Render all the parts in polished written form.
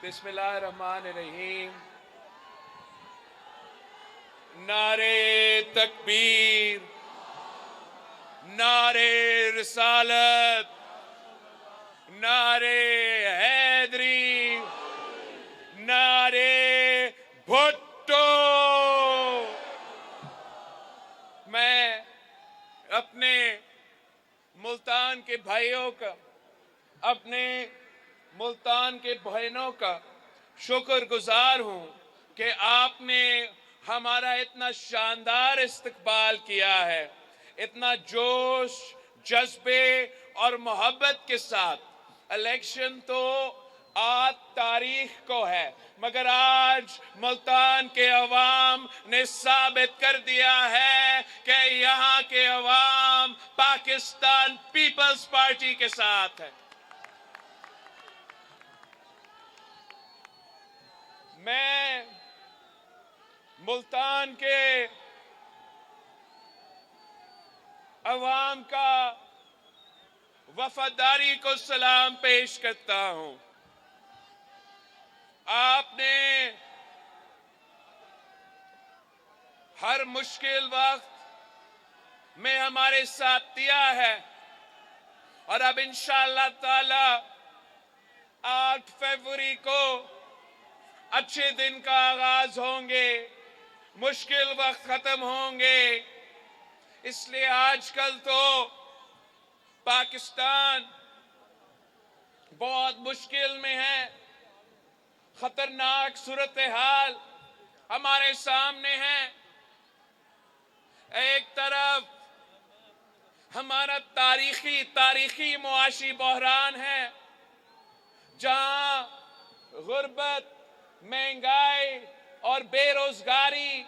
बिस्मिल्लाहिर्रहमानिर्रहीम। नारे तकबीर, नारे रिसालत, नारे हैदरी, नारे भुट्टो। मैं अपने मुल्तान के भाइयों का, अपने मुल्तान के बहनों का शुक्रगुजार हूं कि आपने हमारा इतना शानदार इस्तकबाल किया है, इतना जोश, जज्बे और मोहब्बत के साथ। इलेक्शन तो 8 तारीख को है, मगर आज मुल्तान के अवाम ने साबित कर दिया है कि यहाँ के अवाम पाकिस्तान पीपल्स पार्टी के साथ है। मैं मुल्तान के अवाम का वफादारी को सलाम पेश करता हूं। आपने हर मुश्किल वक्त में हमारे साथ दिया है और अब इंशाअल्लाह ताला 8 फरवरी को अच्छे दिन का आगाज होंगे, मुश्किल वक्त खत्म होंगे। इसलिए आजकल तो पाकिस्तान बहुत मुश्किल में है, खतरनाक सूरत हाल हमारे सामने है। एक तरफ हमारा तारीखी मुआशी बहरान है, जहां गुर्बत, महंगाई और बेरोजगारी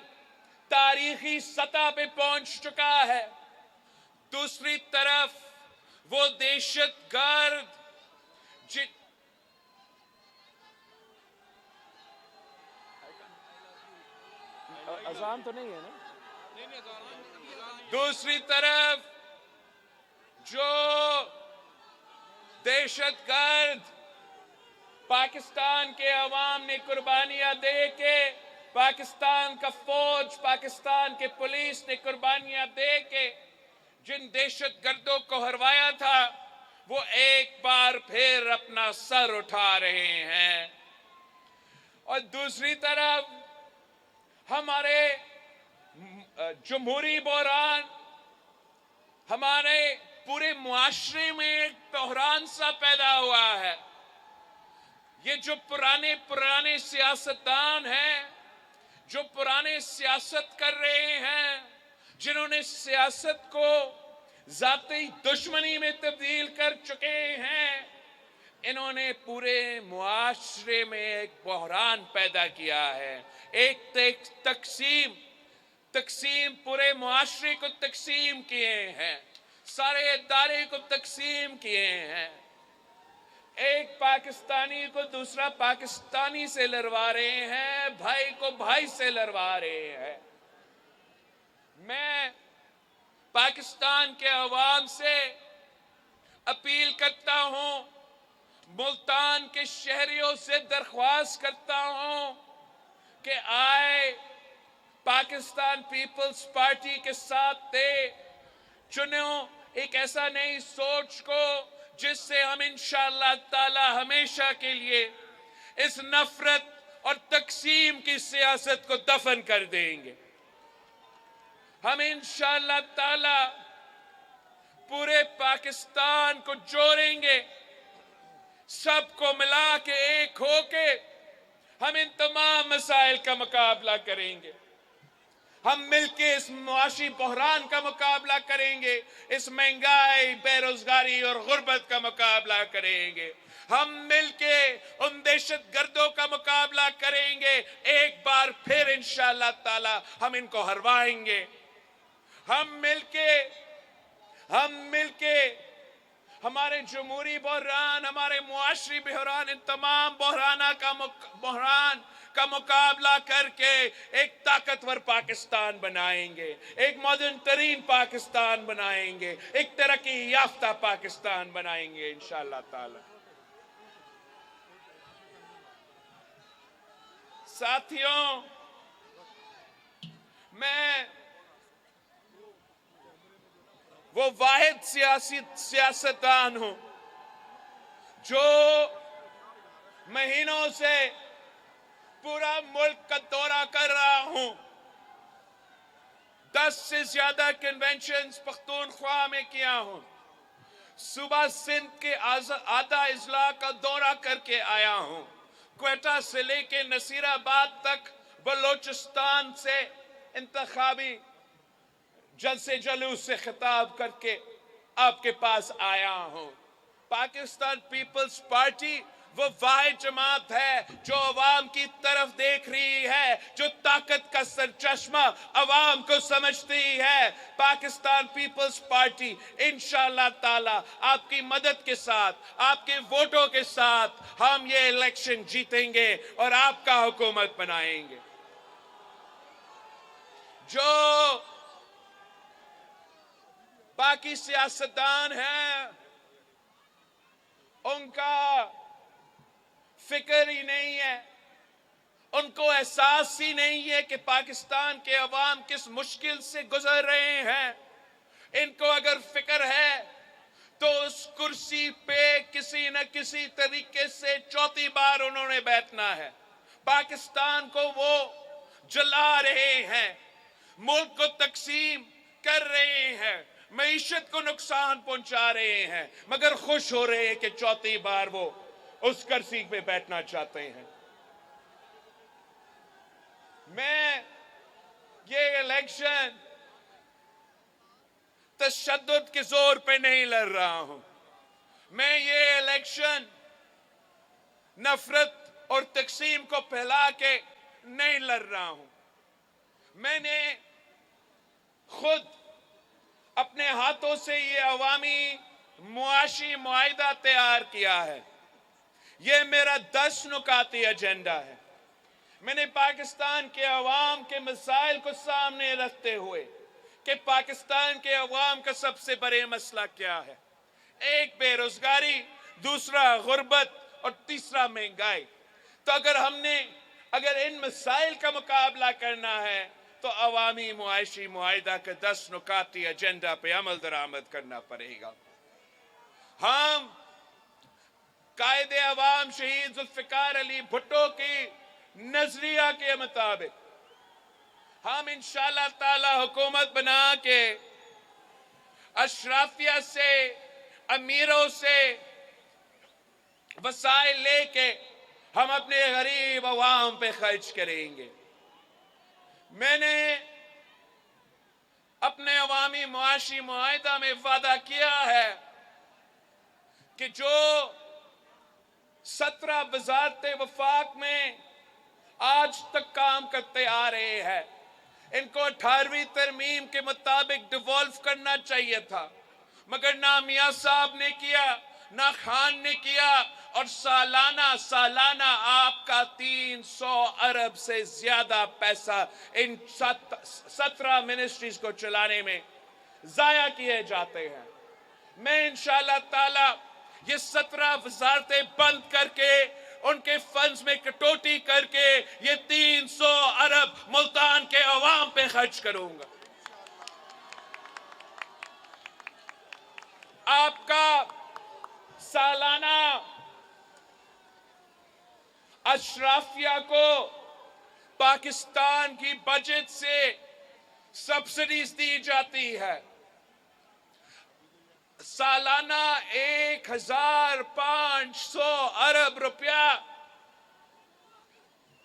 तारीखी सतह पे पहुंच चुका है। दूसरी तरफ वो दहशतगर्द अजान तो नहीं है ना? दूसरी तरफ जो दहशतगर्द पाकिस्तान के अवाम ने कुर्बानियां दे के, पाकिस्तान का फौज, पाकिस्तान के पुलिस ने कुर्बानियां दे के जिन दहशतगर्दों को हरवाया था, वो एक बार फिर अपना सर उठा रहे हैं। और दूसरी तरफ हमारे जमहूरी बहरान, हमारे पूरे मुआशरे में एक बहरान सा पैदा हुआ है। ये जो पुराने सियासतदान हैं, जो पुराने सियासत कर रहे हैं, जिन्होंने सियासत को जाती दुश्मनी में तब्दील कर चुके हैं, इन्होंने पूरे मुआशरे में एक बहरान पैदा किया है। एक तकसीम पूरे मुआशरे को तकसीम किए हैं, सारे इदारे को तकसीम किए हैं। एक पाकिस्तानी को दूसरा पाकिस्तानी से लड़वा रहे हैं, भाई को भाई से लड़वा रहे हैं। मैं पाकिस्तान के अवाम से अपील करता हूं, मुल्तान के शहरियों से दरख्वास्त करता हूं कि आए पाकिस्तान पीपल्स पार्टी के साथ दे, चुनो एक ऐसा नई सोच को जिससे हम इंशाअल्लाह ताला हमेशा के लिए इस नफरत और तकसीम की सियासत को दफन कर देंगे। हम इंशाअल्लाह ताला पूरे पाकिस्तान को जोड़ेंगे, सबको मिला के एक होके हम इन तमाम मसाइल का मुकाबला करेंगे। हम मिलके इस मुआशी बहरान का मुकाबला करेंगे, इस महंगाई, बेरोजगारी और गुर्बत का मुकाबला करेंगे। हम मिलके उन दहशतगर्दों का मुकाबला करेंगे। एक बार फिर इंशाअल्लाह ताला हम इनको हरवाएंगे। हम मिलके हमारे जमहूरी बहरान, हमारे मुआशरी बहरान, इन तमाम बहरान का मुकाबला करके एक ताकतवर पाकिस्तान बनाएंगे, एक मॉडर्न तरीन पाकिस्तान बनाएंगे, एक तरक्की याफ्ता पाकिस्तान बनाएंगे इंशाअल्लाह ताला। साथियों, मैं वो वाहिद सियासतदान हूं जो महीनों से पूरा मुल्क का दौरा कर रहा हूं। 10 से ज्यादा कन्वेंशंस पख्तूनख्वा में किया हूं। सुबह सिंध के आधा इजला का दौरा करके आया हूं। क्वेटा से लेके नसीराबाद तक बलोचिस्तान से इंतखाबी जलसे जुलूस से खिताब करके आपके पास आया हूं। पाकिस्तान पीपल्स पार्टी वो वाहिद जमात है जो अवाम की तरफ देख रही है, जो ताकत का सरचश्मा अवाम को समझती है। पाकिस्तान पीपल्स पार्टी इंशाअल्लाह ताला आपकी मदद के साथ, आपके वोटों के साथ हम ये इलेक्शन जीतेंगे और आपका हुकूमत बनाएंगे। जो बाकी सियासतदान हैं उनका फिक्र ही नहीं है, उनको एहसास ही नहीं है कि पाकिस्तान के अवाम किस मुश्किल से गुजर रहे हैं। इनको अगर फिक्र है तो उस कुर्सी पे किसी न किसी तरीके से चौथी बार उन्होंने बैठना है। पाकिस्तान को वो जला रहे हैं, मुल्क को तकसीम कर रहे हैं, मईशत को नुकसान पहुंचा रहे हैं, मगर खुश हो रहे हैं कि चौथी बार वो उस कुर्सी पे बैठना चाहते हैं। मैं ये इलेक्शन तशद्दुद के जोर पे नहीं लड़ रहा हूं। मैं ये इलेक्शन नफरत और तकसीम को फैला के नहीं लड़ रहा हूं। मैंने खुद अपने हाथों से ये अवामी मुआशी मुआहिदा तैयार किया है। ये मेरा 10 नुकाती एजेंडा है। मैंने पाकिस्तान के अवाम के मसाइल को सामने रखते हुए कि पाकिस्तान के अवाम का सबसे बड़े मसला क्या है, एक बेरोजगारी, दूसरा गुर्बत और तीसरा महंगाई। तो अगर इन मसाइल का मुकाबला करना है तो अवामी मुआशी मुआहिदा के 10 नुकाती एजेंडा पे अमल दरामद करना पड़ेगा। हम कायदे अवाम शहीद जुल्फिकार अली भुट्टो की नजरिया के मुताबिक हम इंशाअल्लाह ताला हुकूमत बना के अशराफिया से, अमीरों से वसाइल लेके हम अपने गरीब अवाम पे खर्च करेंगे। मैंने अपने अवामी मुआशी मुआहिदा में वादा किया है कि जो 17 वज़ारतें वफाक में आज तक काम करते आ रहे हैं, इनको 18वीं तरमीम के मुताबिक डिवॉल्व करना चाहिए था, मगर ना मियां साहब ने किया, ना खान ने किया, और सालाना आपका 300 अरब से ज्यादा पैसा इन 17 मिनिस्ट्रीज को चलाने में जाया किए जाते हैं। मैं इंशाअल्लाह ताला ये 17 वज़ारतें बंद करके उनके फंड्स में कटौती करके ये 300 अरब मुल्तान के अवाम पे खर्च करूंगा। आपका सालाना अशराफिया को पाकिस्तान की बजट से सब्सिडीज दी जाती है। सालाना 1500 अरब रुपया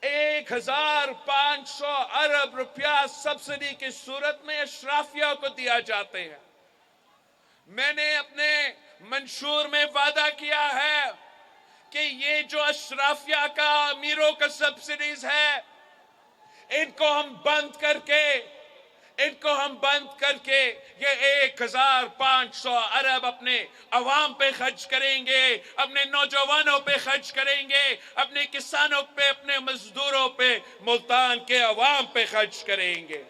1500 अरब रुपया सब्सिडी की सूरत में अशराफिया को दिया जाते हैं। मैंने अपने मंशूर में वादा किया है कि ये जो अशराफिया का, अमीरों का सब्सिडीज है, इनको हम बंद करके ये 1500 अरब अपने अवाम पे खर्च करेंगे, अपने नौजवानों पे खर्च करेंगे, अपने किसानों पे, अपने मजदूरों पे, मुल्तान के अवाम पे खर्च करेंगे।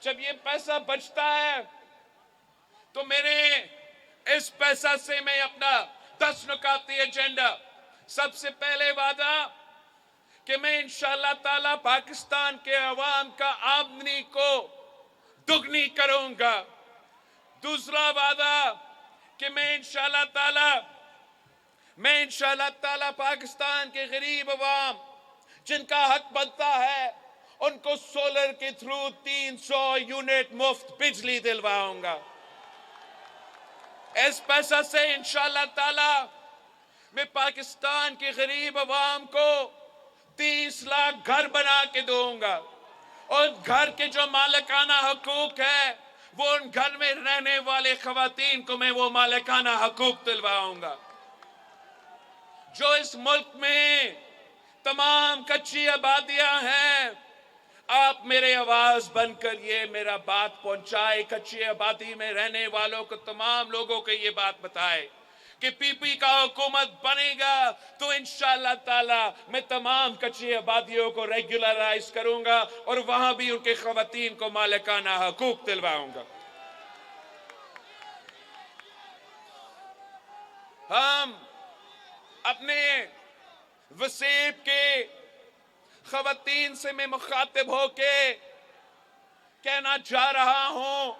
जब ये पैसा बचता है तो मेरे इस पैसा से मैं अपना 10 नुकाती एजेंडा सबसे पहले वादा कि मैं इंशाअल्लाह ताला पाकिस्तान के अवाम का आमदनी को दुगनी करूंगा। दूसरा वादा कि मैं इंशाअल्लाह ताला पाकिस्तान के गरीब अवाम जिनका हक बनता है उनको सोलर के थ्रू 300 यूनिट मुफ्त बिजली दिलवाऊंगा। इस पैसा से इंशाअल्लाह ताला मैं पाकिस्तान के गरीब अवाम को 30 लाख घर बना के दूंगा और घर के जो मालिकाना हकूक है वो उन घर में रहने वाले खवातीन को मैं वो मालिकाना हकूक दिलवाऊंगा। जो इस मुल्क में तमाम कच्ची आबादियां हैं, आप मेरे आवाज बनकर ये मेरा बात पहुंचाए, कच्ची आबादी में रहने वालों को, तमाम लोगों को ये बात बताए कि पीपी का हुकूमत बनेगा तो इंशाअल्लाह ताला मैं तमाम कच्ची आबादियों को रेगुलराइज करूंगा और वहां भी उनके खवातीन को मालिकाना हकूक दिलवाऊंगा। हम अपने वसीब के खवातीन से मैं मुखातिब होके कहना चाह रहा हूं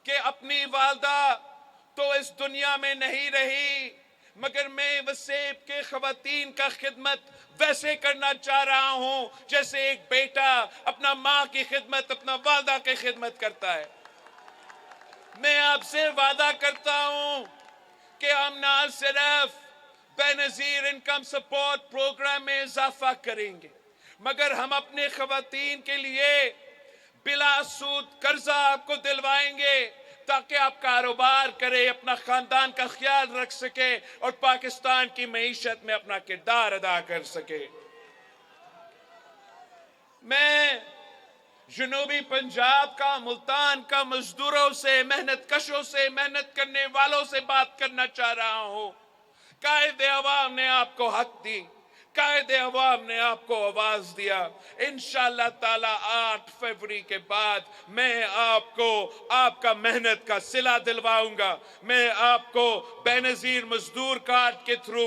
कि अपनी वालदा तो इस दुनिया में नहीं रही, मगर मैं वसीब के खवातीन का खिदमत वैसे करना चाह रहा हूं जैसे एक बेटा अपना माँ की खिदमत, अपना वालदा की खिदमत करता है। मैं आपसे वादा करता हूं कि हम ना सिर्फ बेनजीर इनकम सपोर्ट प्रोग्राम में इजाफा करेंगे, मगर हम अपने खवातीन के लिए बिला सूद कर्जा आपको दिलवाएंगे ताकि आप कारोबार करें, अपना खानदान का ख्याल रख सके और पाकिस्तान की मईशत में अपना किरदार अदा कर सके। मैं जनूबी पंजाब का, मुल्तान का मजदूरों से, मेहनत कशों से, मेहनत करने वालों से बात करना चाह रहा हूं। कायदे अवाम ने आपको हक दी, कायदे अवाम ने आपको आवाज दिया। इंशाअल्लाह ताला 8 फरवरी के बाद मैं आपको आपका मेहनत का सिला दिलवाऊंगा। मैं आपको बेनजीर मजदूर कार्ड के थ्रू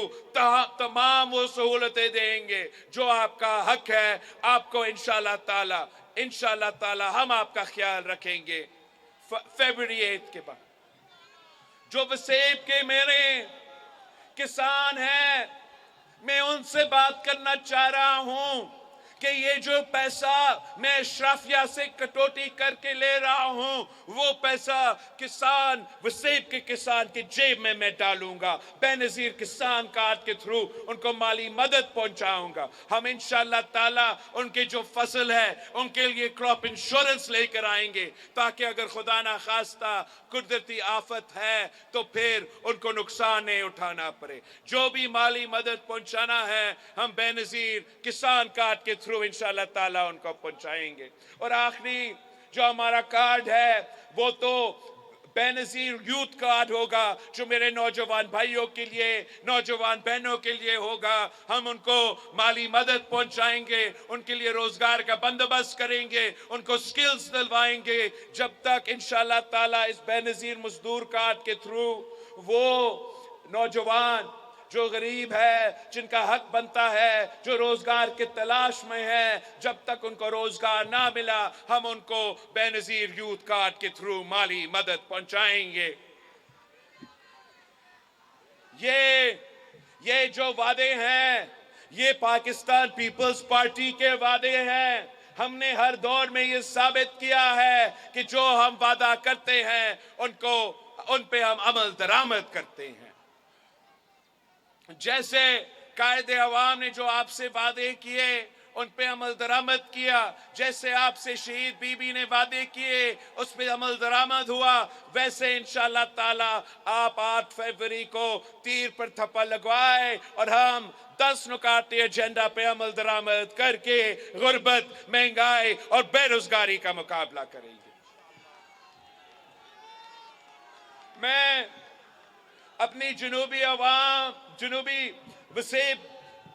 तमाम वो सहूलतें देंगे जो आपका हक है। आपको इंशाअल्लाह ताला हम आपका ख्याल रखेंगे। फरवरी 8 के बाद जो वसीब के मेरे किसान हैं, मैं उनसे बात करना चाह रहा हूं कि ये जो पैसा मैं अशराफिया से कटौती करके ले रहा हूं वो पैसा किसान, वसीब के किसान की जेब में मैं डालूंगा। बेनजीर किसान कार्ड के थ्रू उनको माली मदद पहुंचाऊंगा। हम इंशाअल्लाह ताला उनके जो फसल है उनके लिए क्रॉप इंश्योरेंस लेकर आएंगे ताकि अगर खुदा ना खास्ता कुदरती आफत है तो फिर उनको नुकसान नहीं उठाना पड़े। जो भी माली मदद पहुंचाना है हम बेनजीर किसान कार्ड के थ्रू इंशाअल्लाह ताला उनको पहुंचाएंगे। और आखिरी जो हमारा कार्ड है वो तो बेनजीर यूथ कार्ड होगा जो मेरे नौजवान भाइयों के लिए, नौजवान बहनों के लिए होगा। हम उनको माली मदद पहुंचाएंगे, उनके लिए रोजगार का बंदोबस्त करेंगे, उनको स्किल्स दिलवाएंगे। जब तक इंशाअल्लाह ताला इस बेनजीर मजदूर कार्ड के थ्रू वो नौजवान जो गरीब है, जिनका हक बनता है, जो रोजगार की तलाश में है, जब तक उनको रोजगार ना मिला हम उनको बेनजीर यूथ कार्ड के थ्रू माली मदद पहुंचाएंगे। ये जो वादे हैं ये पाकिस्तान पीपल्स पार्टी के वादे हैं। हमने हर दौर में ये साबित किया है कि जो हम वादा करते हैं उन पे हम अमल दरामद करते हैं। जैसे कायदे अवाम ने जो आपसे वादे किए उन पे अमल दरामद किया, जैसे आपसे शहीद बीबी ने वादे किए उस पे अमल दरामद हुआ, वैसे इंशाअल्लाह ताला आप 8 फरवरी को तीर पर थप्पा लगवाए और हम 10 नुकाती एजेंडा पे अमल दरामद करके गुर्बत, महंगाई और बेरोजगारी का मुकाबला करेंगे। मैं अपनी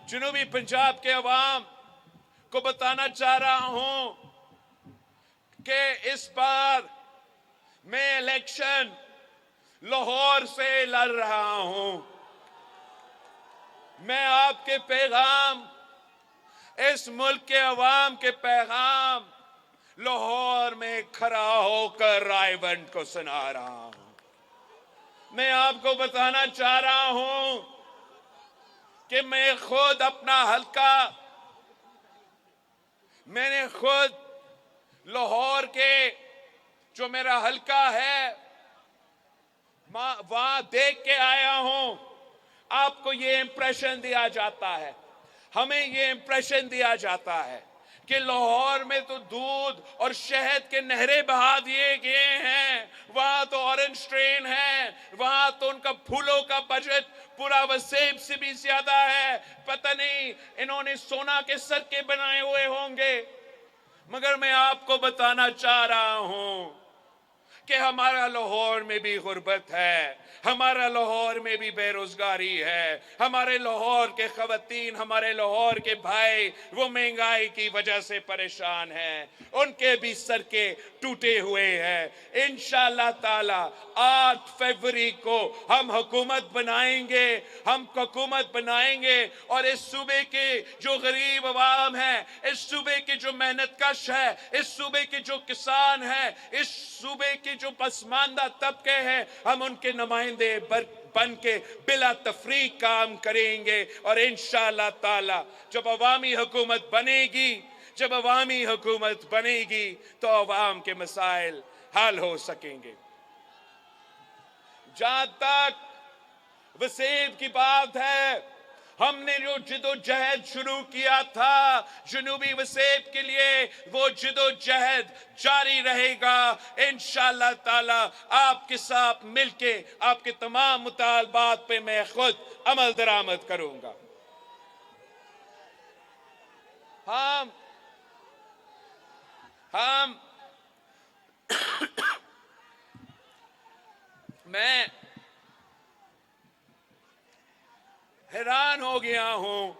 जनूबी पंजाब के अवाम को बताना चाह रहा हूं कि इस बार मैं इलेक्शन लाहौर से लड़ रहा हूं। मैं आपके पैगाम, इस मुल्क के अवाम के पैगाम लाहौर में खड़ा होकर रायबंद को सुना रहा हूं। मैं आपको बताना चाह रहा हूं कि मैं खुद अपना हल्का, मैंने खुद लाहौर के जो मेरा हल्का है वहां देख के आया हूं। आपको ये इंप्रेशन दिया जाता है, हमें ये इंप्रेशन दिया जाता है कि लाहौर में तो दूध और शहद के नहरें बहा दिए गए हैं, वहां तो ऑरेंज ट्रेन है, वहां तो उनका फूलों का बजट पूरा वसेब से भी ज्यादा है। पता नहीं इन्होंने सोना के सिक्के बनाए हुए होंगे। मगर मैं आपको बताना चाह रहा हूं कि हमारा लाहौर में भी गुर्बत है, हमारा लाहौर में भी बेरोजगारी है, हमारे लाहौर के खवातीन, हमारे लाहौर के भाई वो महंगाई की वजह से परेशान हैं, उनके भी सर के टूटे हुए हैं। इंशाअल्लाह ताला 8 फरवरी को हम हुकूमत बनाएंगे, हम हुकूमत बनाएंगे और इस सूबे के जो गरीब अवाम है, इस सूबे के जो मेहनत कश है, इस सूबे के जो किसान है, इस सूबे के जो पसमानदा तबके हैं, हम उनके नुमाइंदे बन के बिला तफरीक काम करेंगे। और इंशाअल्लाह ताला जब अवामी हुकूमत बनेगी, जब अवामी हुकूमत बनेगी तो अवाम के मसाइल हल हो सकेंगे। जहां तक वसेब की बात है, हमने जो जिदोजहद शुरू किया था जनूबी वसेब के लिए, वो जिदोजहद जारी रहेगा। इंशाअल्लाह ताला आपके साथ मिलके आपके तमाम मुतालबात पे मैं खुद अमल दरामद करूंगा। हम मैं हैरान हो गया हूं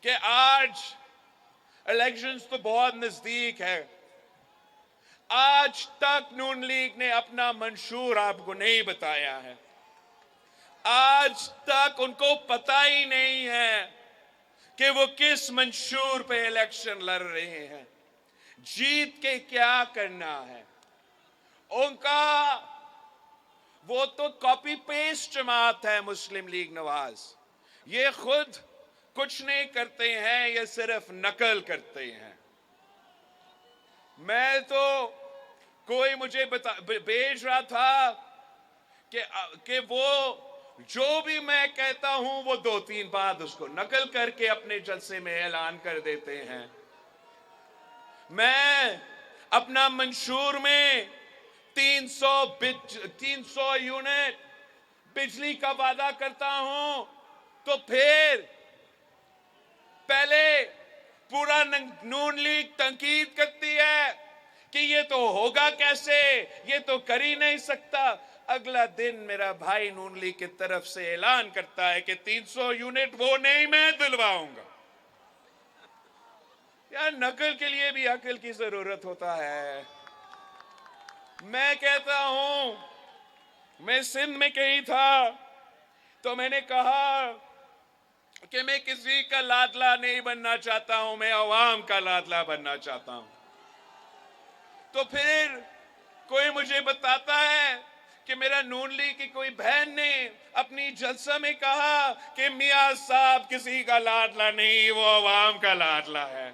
कि आज इलेक्शंस तो बहुत नजदीक है, आज तक नून लीग ने अपना मंशूर आपको नहीं बताया है। आज तक उनको पता ही नहीं है कि वो किस मंशूर पे इलेक्शन लड़ रहे हैं, जीत के क्या करना है। उनका वो तो कॉपी पेस्ट जमात है मुस्लिम लीग नवाज, ये खुद कुछ नहीं करते हैं, ये सिर्फ नकल करते हैं। मैं तो कोई मुझे भेज रहा था कि वो जो भी मैं कहता हूं वो 2-3 बार उसको नकल करके अपने जलसे में ऐलान कर देते हैं। मैं अपना मंशूर में 300 यूनिट बिजली का वादा करता हूं, तो फिर पहले पूरा नून लीग तंकीद करती है कि ये तो होगा कैसे, ये तो कर ही नहीं सकता। अगला दिन मेरा भाई नून लीग की तरफ से ऐलान करता है कि 300 यूनिट वो नहीं, मैं दिलवाऊंगा। यार नकल के लिए भी अकल की जरूरत होता है। मैं कहता हूं, मैं सिंध में कहीं था तो मैंने कहा कि मैं किसी का लाडला नहीं बनना चाहता हूं, मैं अवाम का लाडला बनना चाहता हूं। तो फिर कोई मुझे बताता है कि मेरा नून लीग की कोई बहन ने अपनी जलसा में कहा कि मियां साहब किसी का लाडला नहीं, वो अवाम का लाडला है।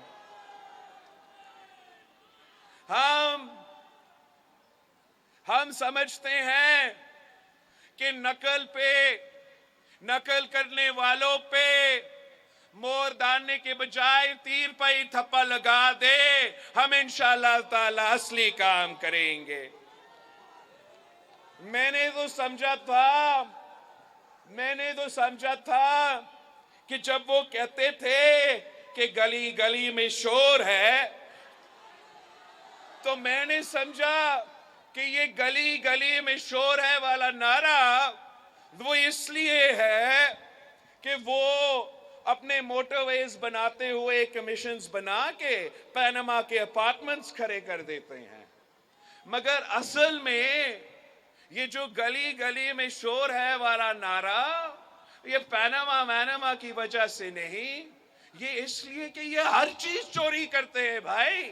हम समझते हैं कि नकल करने वालों पे मोर डालने के बजाय तीर पर ही थप्पा लगा दे, हम इंशाअल्लाह ताला असली काम करेंगे। मैंने तो समझा था कि जब वो कहते थे कि गली गली में शोर है, तो मैंने समझा कि ये गली गली में शोर है वाला नारा वो इसलिए है कि वो अपने मोटरवेज बनाते हुए कमीशंस बना के पैनामा के अपार्टमेंट्स खड़े कर देते हैं। मगर असल में ये जो गली गली में शोर है वाला नारा, ये पैनामा मैनामा की वजह से नहीं, ये इसलिए कि ये हर चीज चोरी करते हैं भाई।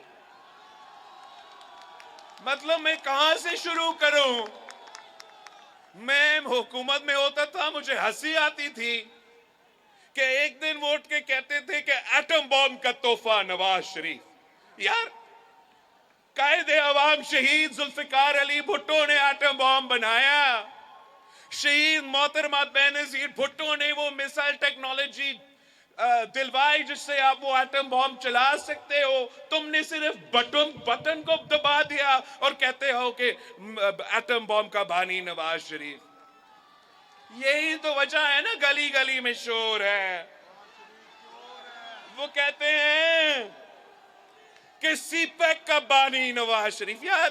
मतलब मैं कहां से शुरू करूं? मैं हुकूमत में होता था, मुझे हंसी आती थी कि एक दिन वो उठ के कहते थे कि एटम बॉम्ब का तोहफा नवाज शरीफ। यार, कायदे अवाम शहीद जुल्फिकार अली भुट्टो ने एटम बॉम्ब बनाया। शहीद मोहतरमा बेनजीर भुट्टो ने वो मिसाइल टेक्नोलॉजी दिलवाई जिससे आप वो एटम बॉम्ब चला सकते हो। तुमने सिर्फ बटन को दबा दिया और कहते हो कि एटम बॉम्ब का बानी नवाज शरीफ। यही तो वजह है ना, गली गली में शोर है। वो कहते हैं कि सीपैक का बानी नवाज शरीफ। यार,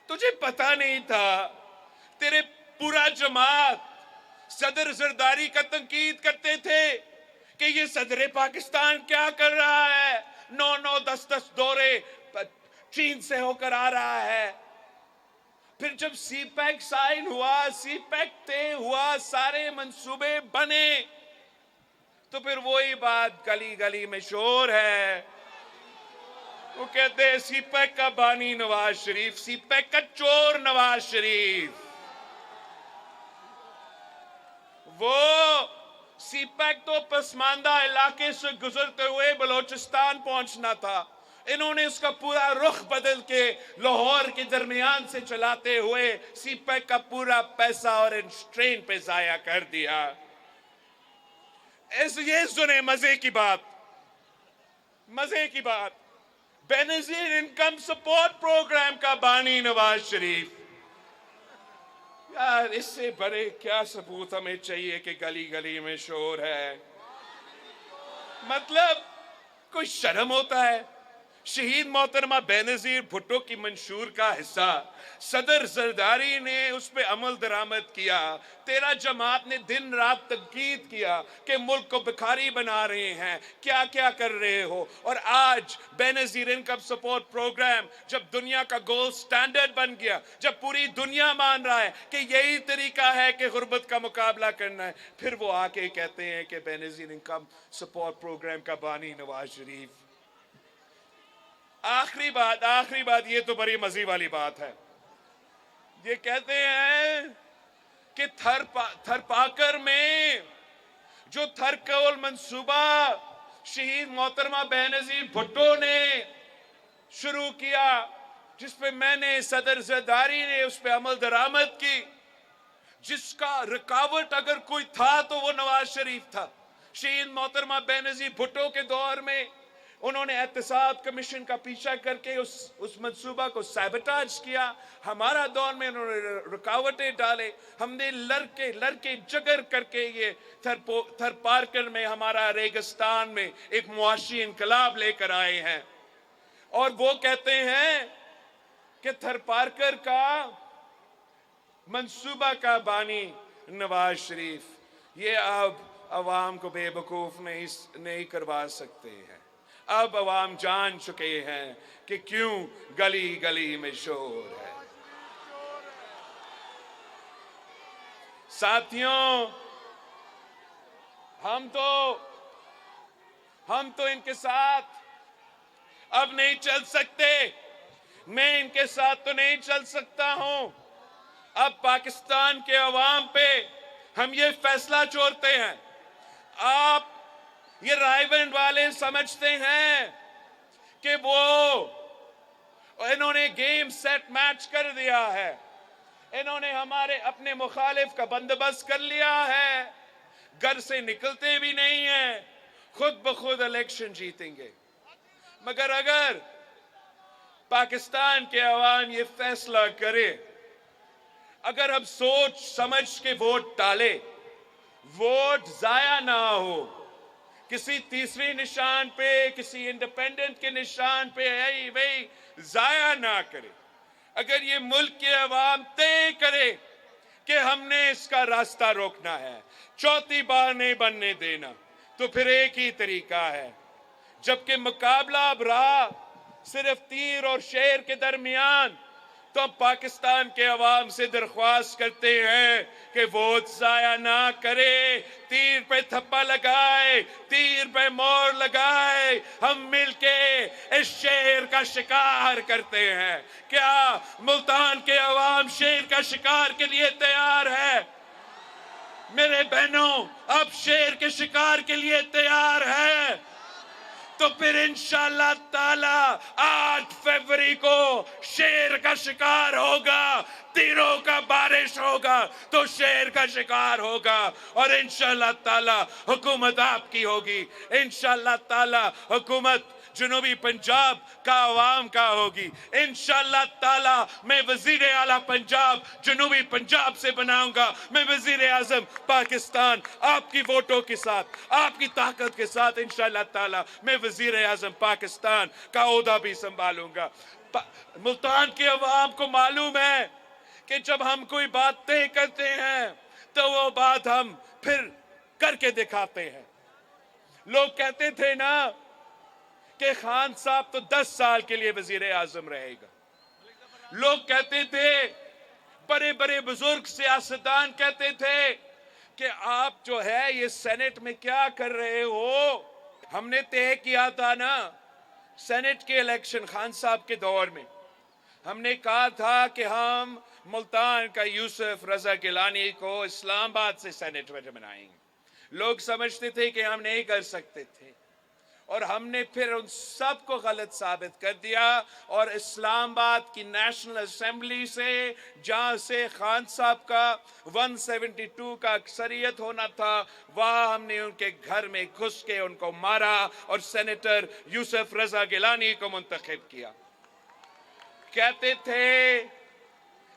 तुझे पता नहीं था? तेरे पूरा जमात सदर जरदारी का तंकीद करते थे कि ये सदर पाकिस्तान क्या कर रहा है, 9-9 10-10 दौरे चीन से होकर आ रहा है। फिर जब सीपैक साइन हुआ, सीपैक तय हुआ, सारे मंसूबे बने, तो फिर वही बात गली गली में शोर है। वो कहते हैं सीपैक का बानी नवाज शरीफ, सीपैक का चोर नवाज शरीफ। वो सीपैक तो पसमानदा इलाके से गुजरते हुए बलोचिस्तान पहुंचना था। इन्होंने उसका पूरा रुख बदल के लाहौर के दरमियान से चलाते हुए सीपैक का पूरा पैसा और ट्रेन पे जाया कर दिया। ये सुने मजे की बात, मजे की बात, बेनजीर इनकम सपोर्ट प्रोग्राम का बानी नवाज शरीफ। यार, इससे बड़े क्या सबूत हमें चाहिए कि गली गली में शोर है? मतलब कोई शर्म होता है? शहीद मोहतरमा बेनजीर भुट्टो की मंशूर का हिस्सा सदर जरदारी ने उस पर अमल दरामद किया। तेरा जमात ने दिन रात तंकीद किया कि मुल्क को भिखारी बना रहे हैं, क्या क्या कर रहे हो। और आज बेनजीर इनकम सपोर्ट प्रोग्राम जब दुनिया का गोल्ड स्टैंडर्ड बन गया, जब पूरी दुनिया मान रहा है कि यही तरीका है कि गुर्बत का मुकाबला करना है, फिर वो आके कहते हैं कि बेनजीर इनकम सपोर्ट प्रोग्राम का बानी नवाज शरीफ। आखिरी बात, ये तो बड़ी मजे वाली बात है। ये कहते हैं कि थरपाकर में जो थरकोल मंसूबा शहीद मोहतरमा बेनजीर भुट्टो ने शुरू किया, जिस पे मैंने सदर जरदारी ने उस पे अमल दरामद की, जिसका रुकावट अगर कोई था तो वो नवाज शरीफ था। शहीद मोहतरमा बेनजीर भुट्टो के दौर में उन्होंने एहतसाब कमीशन का पीछा करके उस मंसूबा को सैबोटाज किया। हमारा दौर में उन्होंने रुकावटें डाले। हमने लड़के जगर करके ये थरपारकर में, हमारा रेगिस्तान में एक मुआशी इनकलाब लेकर आए हैं। और वो कहते हैं कि थरपारकर का मंसूबा का बानी नवाज शरीफ। ये अब अवाम को बेवकूफ नहीं करवा सकते हैं। अब अवाम जान चुके हैं कि क्यों गली गली में शोर है। साथियों, हम तो इनके साथ अब नहीं चल सकते। मैं इनके साथ तो नहीं चल सकता हूं। अब पाकिस्तान के अवाम पे हम ये फैसला छोड़ते हैं। आप ये रायबंद वाले समझते हैं कि इन्होंने गेम सेट मैच कर दिया है, इन्होंने हमारे अपने मुखालिफ का बंदोबस्त कर लिया है, घर से निकलते भी नहीं हैं, खुद ब खुद इलेक्शन जीतेंगे। मगर अगर पाकिस्तान के अवाम ये फैसला करे, अगर हम सोच समझ के वोट डाले, वोट जाया ना हो, किसी तीसरी निशान पे, किसी इंडिपेंडेंट के निशान पे वही जाया ना करे, अगर ये मुल्क के अवाम तय करे कि हमने इसका रास्ता रोकना है, चौथी बार नहीं बनने देना, तो फिर एक ही तरीका है। जबकि मुकाबला अब रहा सिर्फ तीर और शेर के दरमियान, तो हम पाकिस्तान के अवाम से दरख्वास्त करते हैं कि वोट जाया ना करे, तीर पे थप्पा लगाए, तीर पे मोहर लगाए, हम मिलके इस शेर का शिकार करते हैं। क्या मुल्तान के अवाम शेर का शिकार के लिए तैयार है? मेरे बहनों, अब शेर के शिकार के लिए तैयार है? तो फिर इंशाअल्लाह ताला 8 फरवरी को शेर का शिकार होगा, तीरों का बारिश होगा तो शेर का शिकार होगा, और इंशाअल्लाह ताला हुकूमत आपकी होगी। इंशाअल्लाह ताला हुकूमत जनूबी पंजाब का अवाम का होगी। इंशाअल्लाह ताला मैं वजीर आला पंजाब जनूबी पंजाब से बनाऊंगा। मैं वजीर आजम पाकिस्तान आपकी वोटों के साथ, आपकी ताकत के साथ इंशाअल्लाह ताला मैं वजीर आजम पाकिस्तान का ओहदा भी संभालूंगा। मुल्तान के अवाम को मालूम है कि जब हम कोई बात तय करते हैं तो वो बात हम फिर करके दिखाते हैं। लोग कहते थे ना कि खान साहब तो 10 साल के लिए वजीर आजम रहेगा। लोग कहते थे, बड़े बड़े बुजुर्ग सियासतदान कहते थे कि आप जो है ये सेनेट में क्या कर रहे हो। हमने तय किया था ना सेनेट के इलेक्शन खान साहब के दौर में, हमने कहा था कि हम मुल्तान का यूसुफ रजा गिलानी को इस्लामाबाद से सेनेट में बनाएंगे। लोग समझते थे कि हम नहीं कर सकते थे, और हमने फिर उन सब को गलत साबित कर दिया, और इस्लामाबाद की नेशनल असेंबली से, जहां से खान साहब का 172 का अक्सरियत होना था, वहां हमने उनके घर में घुस के उनको मारा और सेनेटर यूसुफ रजा गिलानी को मुंतखब किया। कहते थे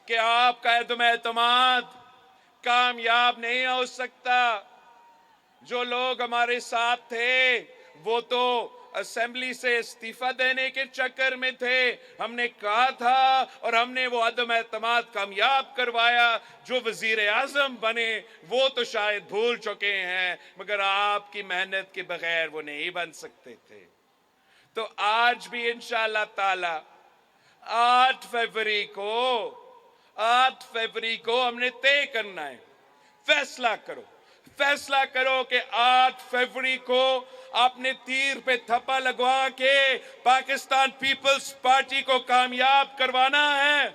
कि आपका एतमाद कामयाब नहीं हो सकता। जो लोग हमारे साथ थे वो तो असेंबली से इस्तीफा देने के चक्कर में थे। हमने कहा था और हमने वो अदम एतमाद कामयाब करवाया। जो वजीर आजम बने वो तो शायद भूल चुके हैं, मगर आपकी मेहनत के बगैर वो नहीं बन सकते थे। तो आज भी इंशाअल्लाह ताला 8 फरवरी को हमने तय करना है। फैसला करो कि 8 फरवरी को आपने तीर पे थप्पा लगवा के पाकिस्तान पीपल्स पार्टी को कामयाब करवाना है।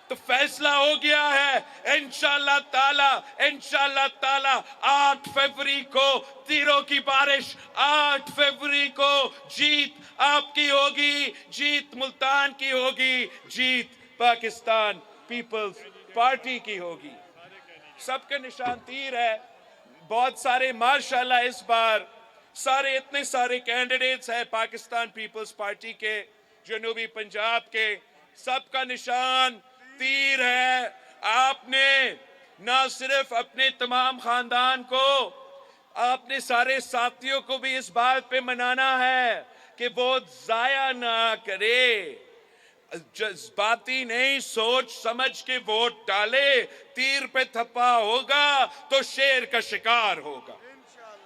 तो फैसला हो गया है। इंशाअल्लाह ताला 8 फरवरी को तीरों की बारिश, 8 फरवरी को जीत आपकी होगी, जीत मुल्तान की होगी, जीत पाकिस्तान पीपल्स पार्टी की होगी। सबके निशान तीर है। बहुत सारे माशाल्लाह इस बार इतने सारे कैंडिडेट्स हैं पाकिस्तान पीपल्स पार्टी के, जनूबी पंजाब के, सबका निशान तीर है। आपने ना सिर्फ अपने तमाम खानदान को, आपने सारे साथियों को भी इस बात पे मनाना है कि वोट जाया ना करे। जज्बाती नहीं, सोच समझ के वोट डाले। तीर पे थप्पा होगा तो शेर का शिकार होगा।